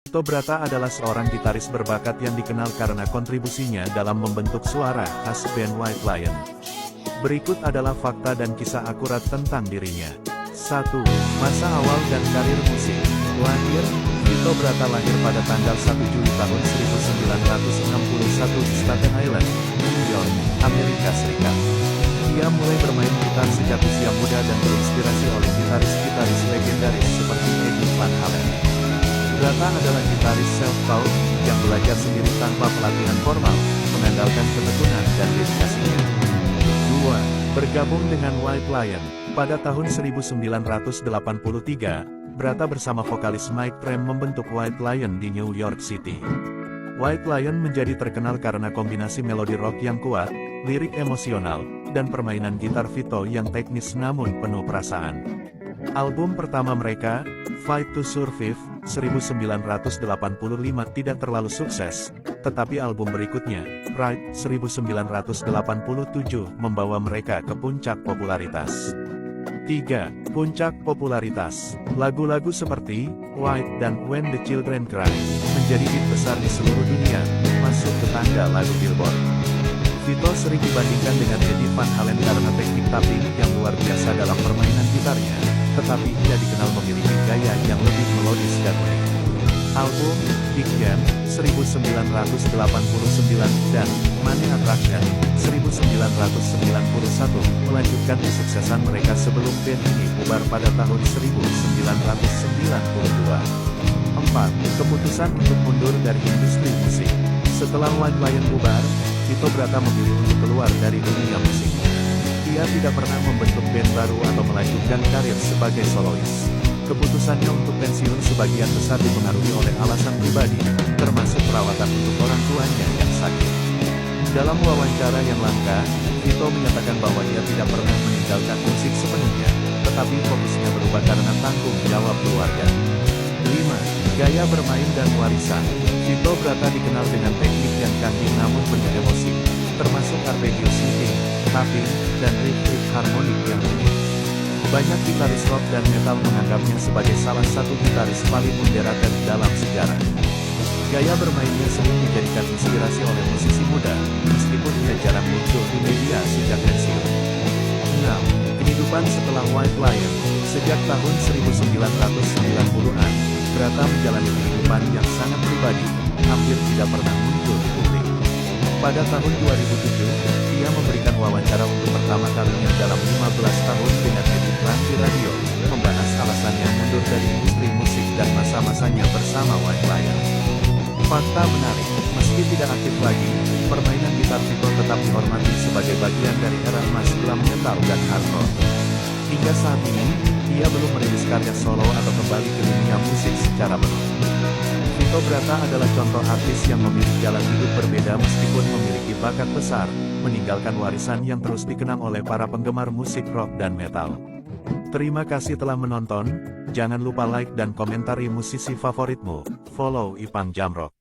Vito Bratta adalah seorang gitaris berbakat yang dikenal karena kontribusinya dalam membentuk suara khas band White Lion. Berikut adalah fakta dan kisah akurat tentang dirinya. 1. Masa awal dan karir musik. Lahir, Vito Bratta lahir pada tanggal 1 Juli tahun 1961 di Staten Island, New York, Amerika Serikat. Ia mulai bermain gitar sejak usia muda dan terinspirasi oleh gitaris-gitaris legendaris seperti Eddie Van Halen. Bratta adalah gitaris self-taught yang belajar sendiri tanpa pelatihan formal, mengandalkan ketekunan dan dedikasinya. 2. Bergabung dengan White Lion. Pada tahun 1983, Bratta bersama vokalis Mike Tramp membentuk White Lion di New York City. White Lion menjadi terkenal karena kombinasi melodi rock yang kuat, lirik emosional, dan permainan gitar Vito yang teknis namun penuh perasaan. Album pertama mereka, Fight to Survive, 1985 tidak terlalu sukses, tetapi album berikutnya, Ride, 1987 membawa mereka ke puncak popularitas. 3. Puncak popularitas. Lagu-lagu seperti White dan When the Children Cry menjadi hit besar di seluruh dunia, masuk ke tangga lagu Billboard. Vito sering dibandingkan dengan Eddie Van Halen karena teknik tapping yang luar biasa dalam permainan gitarnya, tetapi ia dikenal memiliki gaya yang lebih melodis dan unik. Album Big Jam 1989 dan Money Attraction 1991 melanjutkan kesuksesan mereka sebelum band ini bubar pada tahun 1992. 4. Keputusan untuk mundur dari industri musik. Setelah White Lion bubar, Vito Bratta memilih untuk keluar dari dunia musik. Ia tidak pernah membentuk band baru atau melanjutkan karir sebagai solois. Keputusannya untuk pensiun sebagian besar dipengaruhi oleh alasan pribadi, termasuk perawatan untuk orang tuanya yang sakit. Dalam wawancara yang langka, Vito menyatakan bahwa ia tidak pernah meninggalkan musik sepenuhnya, tetapi fokusnya berubah karena tanggung jawab keluarga. 5. Gaya bermain dan warisan. Vito Bratta dikenal dengan teknik yang canggih namun penuh emosi, termasuk arpeggio sweeping, tapping, dan riff-riff harmonik yang unik. Banyak gitaris rock dan metal menganggapnya sebagai salah satu gitaris paling underrated dalam sejarah. Gaya bermainnya sering dijadikan inspirasi oleh musisi muda, meskipun ia jarang muncul di media sejak pensiun. 6. Kehidupan setelah White Lion. Sejak tahun 1990-an, Bratta menjalani kehidupan yang sangat pribadi, hampir tidak pernah muncul di publik. Pada tahun 2007, ia memberikan wawancara untuk pertama kalinya dalam 15 tahun dengan Eddie Trunk di radio, membahas alasannya mundur dari industri musik dan masa-masanya bersama White Lion. Fakta menarik, meski tidak aktif lagi, permainan gitar Vito tetap dihormati sebagai bagian dari era emas glam metal dan hard rock. Hingga saat ini, ia belum merilis karya solo atau kembali ke dunia musik secara penuh. Vito Bratta adalah contoh artis yang memilih jalan hidup berbeda meskipun memiliki bakat besar, meninggalkan warisan yang terus dikenang oleh para penggemar musik rock dan metal. Terima kasih telah menonton, jangan lupa like dan komentari musisi favoritmu, follow Ipang Jamrock.